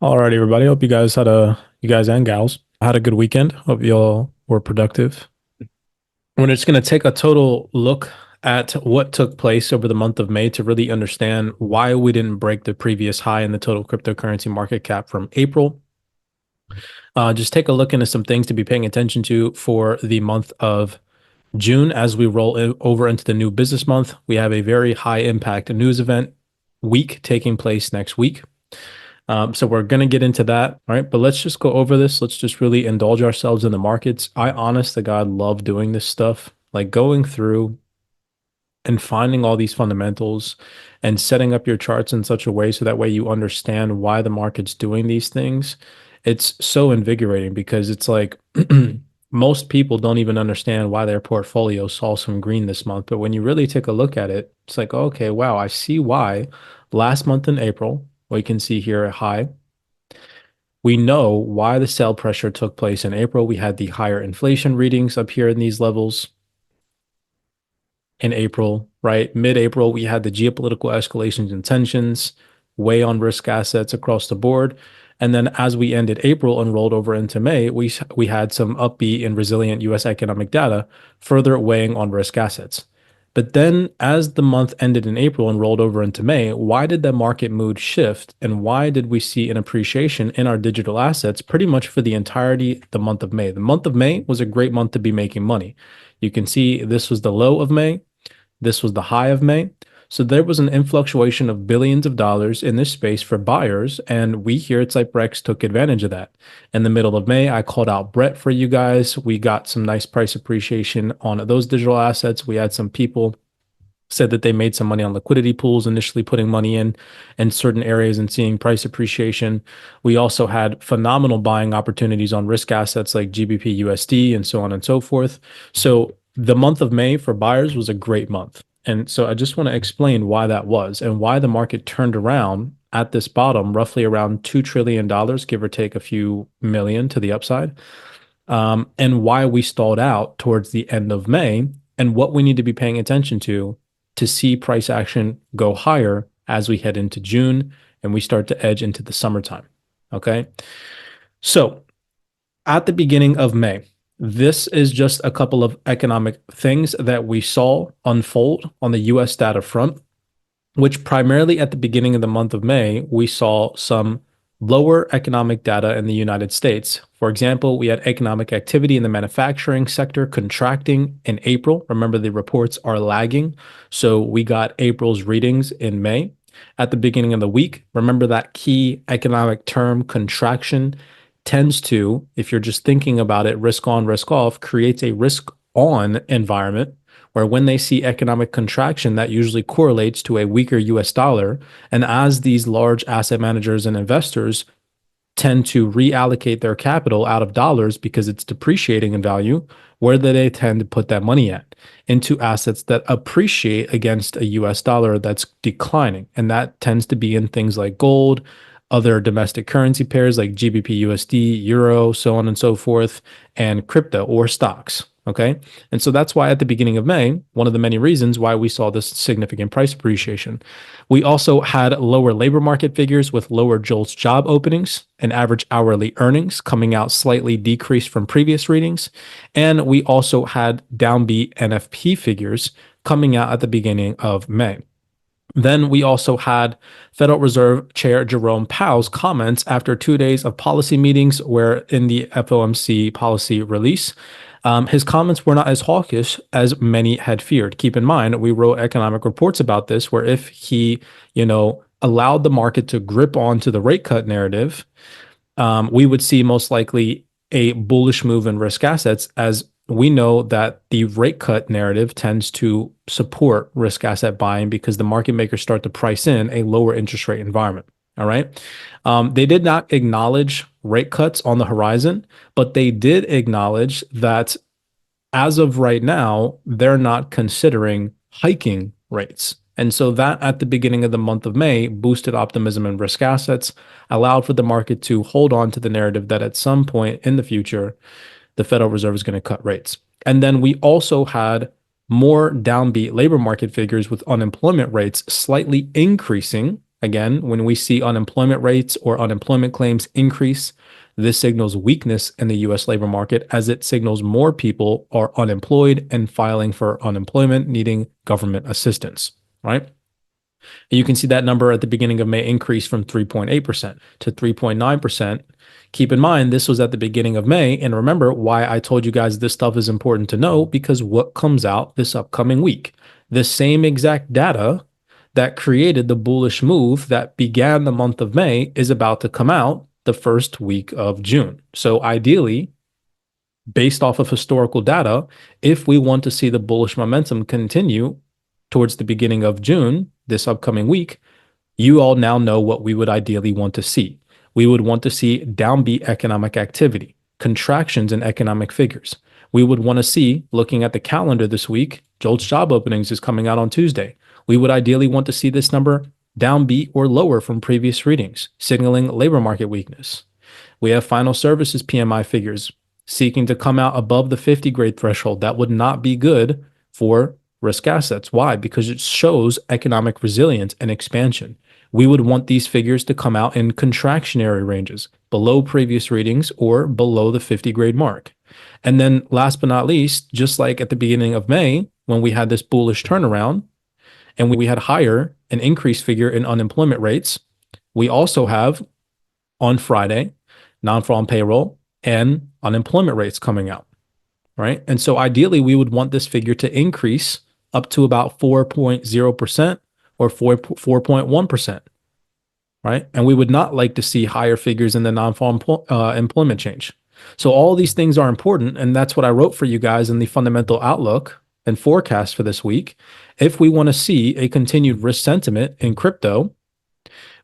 Alrighty, everybody. Hope you guys and gals had a good weekend. Hope you all were productive. We're just going to take a total look at what took place over the month of May to really understand why we didn't break the previous high in the total cryptocurrency market cap from April. Just take a look into some things to be paying attention to for the month of June as we over into the new business month. We have a very high impact news event week taking place next week. So we're going to get into that. All right. But let's just go over this. Let's just really indulge ourselves in the markets. I honest to God love doing this stuff, like going through and finding all these fundamentals and setting up your charts in such a way so that way you understand why the market's doing these things. It's so invigorating because it's like most people don't even understand why their portfolio saw some green this month. But when you really take a look at it, it's like, okay, wow, I see why last month in April, we can see here a high. We know why the sell pressure took place in April. We had the higher inflation readings up here in these levels in April, right? Mid-April, we had the geopolitical escalations and tensions weigh on risk assets across the board. And then as we ended April and rolled over into May, we had some upbeat and resilient US economic data further weighing on risk assets. But then as the month ended in April and rolled over into May, why did the market mood shift and why did we see an appreciation in our digital assets pretty much for the entirety of the month of May? The month of May was a great month to be making money. You can see this was the low of May. This was the high of May. So there was an influctuation of billions of dollars in this space for buyers, and we here at CYPRX took advantage of that. In the middle of May, I called out Brett for you guys. We got some nice price appreciation on those digital assets. We had some people said that they made some money on liquidity pools, initially putting money in certain areas and seeing price appreciation. We also had phenomenal buying opportunities on risk assets like GBP USD and so on and so forth. So the month of May for buyers was a great month. And so I just want to explain why that was and why the market turned around at this bottom, roughly around $2 trillion, give or take a few million to the upside, and why we stalled out towards the end of May and what we need to be paying attention to see price action go higher as we head into June and we start to edge into the summertime. Okay. So at the beginning of May, this is just a couple of economic things that we saw unfold on the US data front, which primarily at the beginning of the month of May, we saw some lower economic data in the United States. For example, we had economic activity in the manufacturing sector contracting in April. Remember, the reports are lagging. So we got April's readings in May. At the beginning of the week, remember that key economic term contraction tends to, if you're just thinking about it, risk on, risk off, creates a risk on environment where when they see economic contraction, that usually correlates to a weaker US dollar. And as these large asset managers and investors tend to reallocate their capital out of dollars because it's depreciating in value, where do they tend to put that money at? Into assets that appreciate against a US dollar that's declining. And that tends to be in things like gold, other domestic currency pairs like GBP USD, Euro, so on and so forth, and crypto or stocks. Okay. And so that's why at the beginning of May, one of the many reasons why we saw this significant price appreciation. We also had lower labor market figures with lower JOLTS job openings and average hourly earnings coming out slightly decreased from previous readings. And we also had downbeat NFP figures coming out at the beginning of May. Then we also had Federal Reserve Chair Jerome Powell's comments after 2 days of policy meetings, where in the FOMC policy release, his comments were not as hawkish as many had feared. Keep in mind, we wrote economic reports about this, where if he, allowed the market to grip onto the rate cut narrative, we would see most likely a bullish move in risk assets, as we know that the rate cut narrative tends to support risk asset buying because the market makers start to price in a lower interest rate environment. All right. They did not acknowledge rate cuts on the horizon, but they did acknowledge that as of right now, they're not considering hiking rates. And so that at the beginning of the month of May boosted optimism in risk assets, allowed for the market to hold on to the narrative that at some point in the future, the Federal Reserve is going to cut rates. And then we also had more downbeat labor market figures with unemployment rates slightly increasing Again, when we see unemployment rates or unemployment claims increase, this signals weakness in the US labor market as it signals more people are unemployed and filing for unemployment, needing government assistance, right? And you can see that number at the beginning of May increase from 3.8% to 3.9%. Keep in mind, this was at the beginning of May. And remember why I told you guys this stuff is important to know, because what comes out this upcoming week? The same exact data that created the bullish move that began the month of May is about to come out the first week of June. So ideally, based off of historical data, if we want to see the bullish momentum continue towards the beginning of June, this upcoming week, you all now know what we would ideally want to see. We would want to see downbeat economic activity, contractions in economic figures. We would want to see, looking at the calendar this week, JOLTS job openings is coming out on Tuesday. We would ideally want to see this number downbeat or lower from previous readings, signaling labor market weakness. We have final services PMI figures seeking to come out above the 50 grade threshold. That would not be good for risk assets. Why? Because it shows economic resilience and expansion. We would want these figures to come out in contractionary ranges, below previous readings or below the 50 grade mark. And then last but not least, just like at the beginning of May, when we had this bullish turnaround and we had higher, an increased figure in unemployment rates, we also have on Friday, non-farm payroll and unemployment rates coming out, right? And so ideally, we would want this figure to increase up to about 4.0% or 4.1%, right? And we would not like to see higher figures in the non-farm employment change. So all these things are important, and that's what I wrote for you guys in the fundamental outlook and forecast for this week. If we want to see a continued risk sentiment in crypto,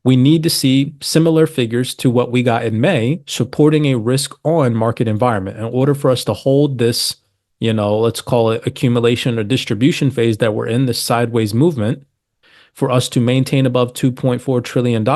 we need to see similar figures to what we got in May, supporting a risk on market environment in order for us to hold this, let's call it accumulation or distribution phase that we're in, this sideways movement, for us to maintain above $2.4 trillion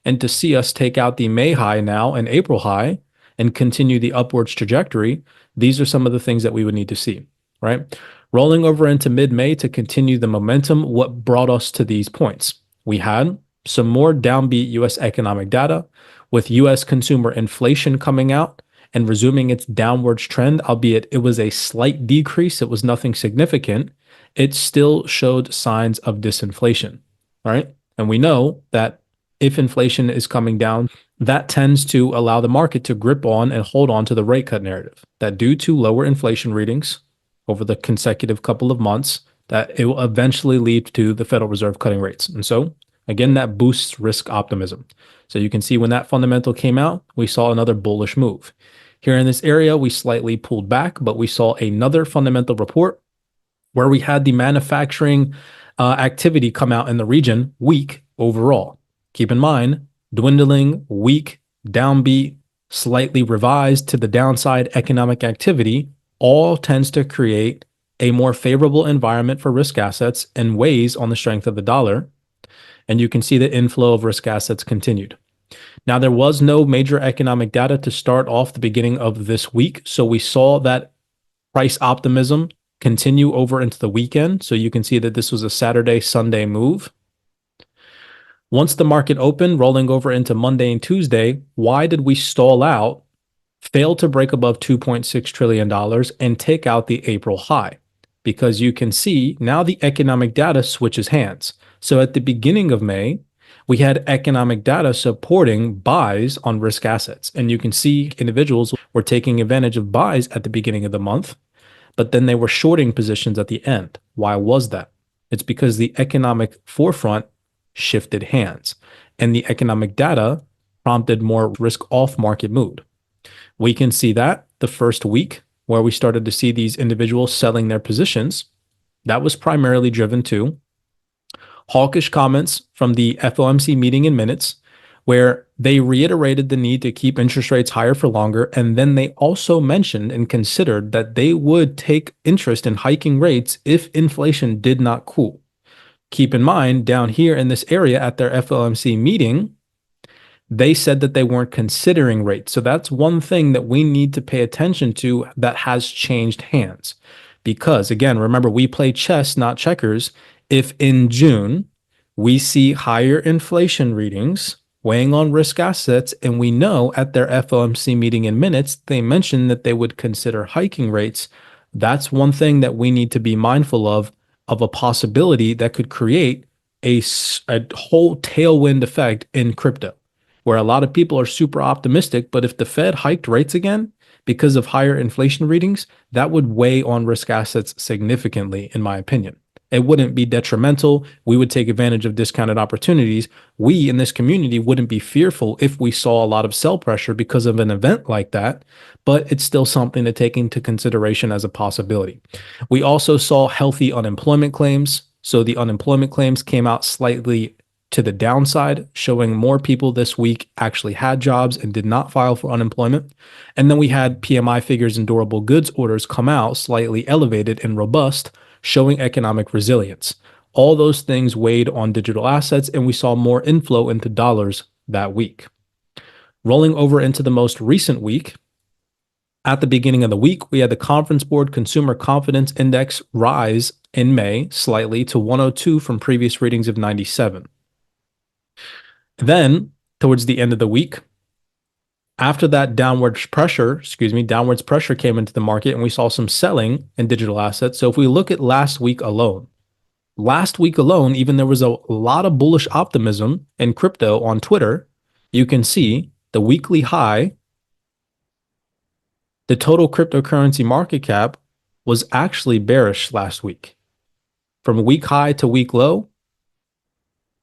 and to see us take out the May high now and April high and continue the upwards trajectory. These are some of the things that we would need to see, right? Rolling over into mid-May to continue the momentum, what brought us to these points? We had some more downbeat US economic data with US consumer inflation coming out and resuming its downwards trend, albeit it was a slight decrease. It was nothing significant. It still showed signs of disinflation, right? And we know that if inflation is coming down, that tends to allow the market to grip on and hold on to the rate cut narrative that due to lower inflation readings over the consecutive couple of months, that it will eventually lead to the Federal Reserve cutting rates. And so again, that boosts risk optimism. So you can see when that fundamental came out, we saw another bullish move. Here in this area, we slightly pulled back, but we saw another fundamental report where we had the manufacturing activity come out in the region weak overall. Keep in mind, dwindling, weak, downbeat, slightly revised to the downside economic activity all tends to create a more favorable environment for risk assets and weighs on the strength of the dollar. And you can see the inflow of risk assets continued. Now, there was no major economic data to start off the beginning of this week. So we saw that price optimism continue over into the weekend. So you can see that this was a Saturday, Sunday move. Once the market opened, rolling over into Monday and Tuesday, why did we stall out, fail to break above $2.6 trillion and take out the April high? Because you can see now the economic data switches hands. So at the beginning of May, we had economic data supporting buys on risk assets. And you can see individuals were taking advantage of buys at the beginning of the month, but then they were shorting positions at the end. Why was that? It's because the economic forefront shifted hands and the economic data prompted more risk off market mood. We can see that the first week where we started to see these individuals selling their positions, that was primarily driven to hawkish comments from the FOMC meeting in minutes, where they reiterated the need to keep interest rates higher for longer. And then they also mentioned and considered that they would take interest in hiking rates if inflation did not cool. Keep in mind, down here in this area at their FOMC meeting, they said that they weren't considering rates. So that's one thing that we need to pay attention to that has changed hands. Because again, remember, we play chess, not checkers. If in June, We see higher inflation readings weighing on risk assets, and we know at their FOMC meeting in minutes, they mentioned that they would consider hiking rates. That's one thing that we need to be mindful of a possibility that could create a whole tailwind effect in crypto, where a lot of people are super optimistic. But if the Fed hiked rates again because of higher inflation readings, that would weigh on risk assets significantly, in my opinion. It wouldn't be detrimental. We would take advantage of discounted opportunities. We in this community wouldn't be fearful if we saw a lot of sell pressure because of an event like that, but it's still something to take into consideration as a possibility. We also saw healthy unemployment claims. So the unemployment claims came out slightly to the downside, showing more people this week actually had jobs and did not file for unemployment. And then we had PMI figures and durable goods orders come out slightly elevated and robust, showing economic resilience. All those things weighed on digital assets, and we saw more inflow into dollars that week. Rolling over into the most recent week, at the beginning of the week, we had the Conference Board Consumer Confidence Index rise in May slightly to 102 from previous readings of 97. Then, towards the end of the week, after that downwards pressure came into the market and we saw some selling in digital assets. So if we look at last week alone, even there was a lot of bullish optimism in crypto on Twitter. You can see the weekly high, the total cryptocurrency market cap was actually bearish last week. From week high to week low,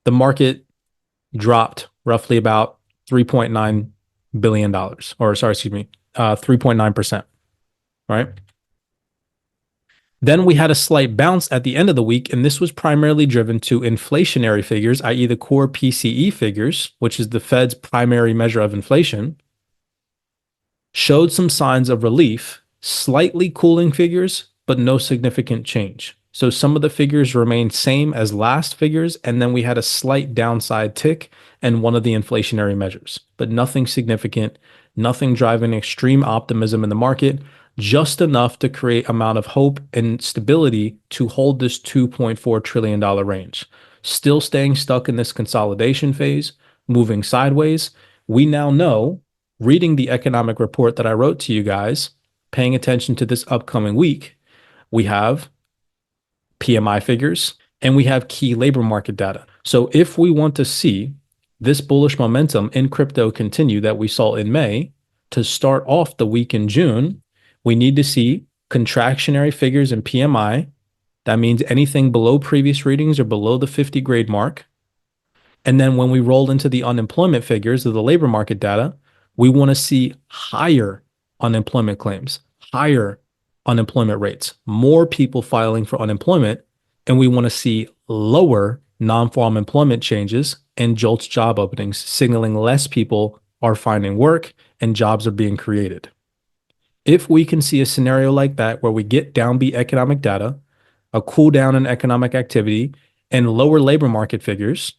the market dropped roughly about $3.9 billion, 3.9%, right? Then we had a slight bounce at the end of the week, and this was primarily driven to inflationary figures, i.e. the core PCE figures, which is the Fed's primary measure of inflation, showed some signs of relief, slightly cooling figures, but no significant change. So some of the figures remained same as last figures, and then we had a slight downside tick in one of the inflationary measures, but nothing significant, nothing driving extreme optimism in the market, just enough to create amount of hope and stability to hold this $2.4 trillion range. Still staying stuck in this consolidation phase, moving sideways. We now know, reading the economic report that I wrote to you guys, paying attention to this upcoming week, we have PMI figures, and we have key labor market data. So if we want to see this bullish momentum in crypto continue that we saw in May to start off the week in June, we need to see contractionary figures in PMI. That means anything below previous readings or below the 50 grade mark. And then when we roll into the unemployment figures of the labor market data, we want to see higher unemployment claims, higher unemployment rates, more people filing for unemployment, and we want to see lower non-farm employment changes and JOLTS job openings, signaling less people are finding work and jobs are being created. If we can see a scenario like that where we get downbeat economic data, a cool down in economic activity, and lower labor market figures,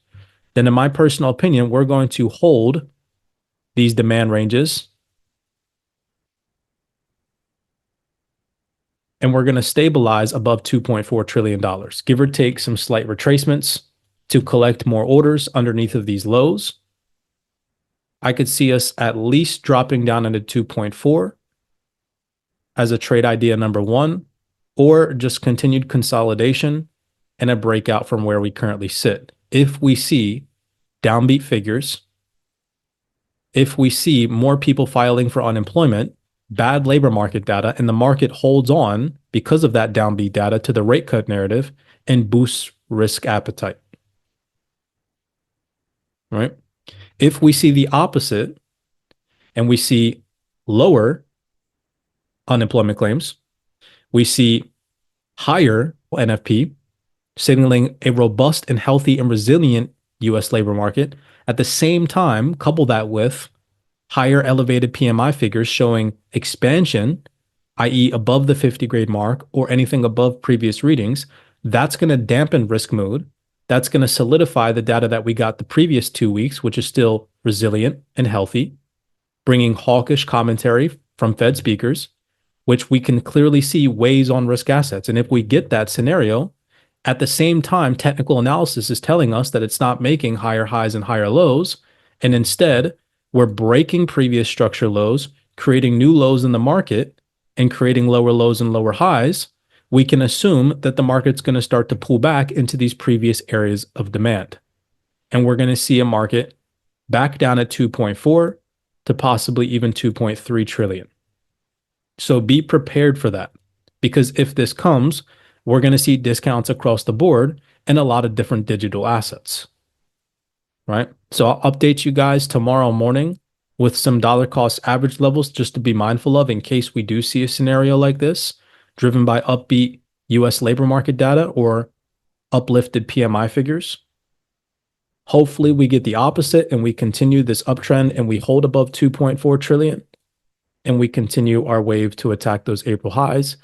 then in my personal opinion, we're going to hold these demand ranges and we're going to stabilize above $2.4 trillion, give or take some slight retracements to collect more orders underneath of these lows. I could see us at least dropping down into 2.4 as a trade idea number one, or just continued consolidation and a breakout from where we currently sit. If we see downbeat figures, if we see more people filing for unemployment, bad labor market data, and the market holds on because of that downbeat data to the rate cut narrative and boosts risk appetite, right? If we see the opposite and we see lower unemployment claims, we see higher NFP, signaling a robust and healthy and resilient US labor market. At the same time, couple that with higher elevated PMI figures showing expansion, i.e. above the 50 grade mark or anything above previous readings, that's going to dampen risk mood. That's going to solidify the data that we got the previous 2 weeks, which is still resilient and healthy, bringing hawkish commentary from Fed speakers, which we can clearly see weighs on risk assets. And if we get that scenario, At the same time, technical analysis is telling us that it's not making higher highs and higher lows. And instead, we're breaking previous structure lows, creating new lows in the market, and creating lower lows and lower highs. We can assume that the market's going to start to pull back into these previous areas of demand. And we're going to see a market back down at 2.4 to possibly even 2.3 trillion. So be prepared for that, because if this comes, we're going to see discounts across the board and a lot of different digital assets, right? So I'll update you guys tomorrow morning with some dollar cost average levels just to be mindful of in case we do see a scenario like this, driven by upbeat US labor market data or uplifted PMI figures. Hopefully we get the opposite and we continue this uptrend and we hold above 2.4 trillion and we continue our wave to attack those April highs.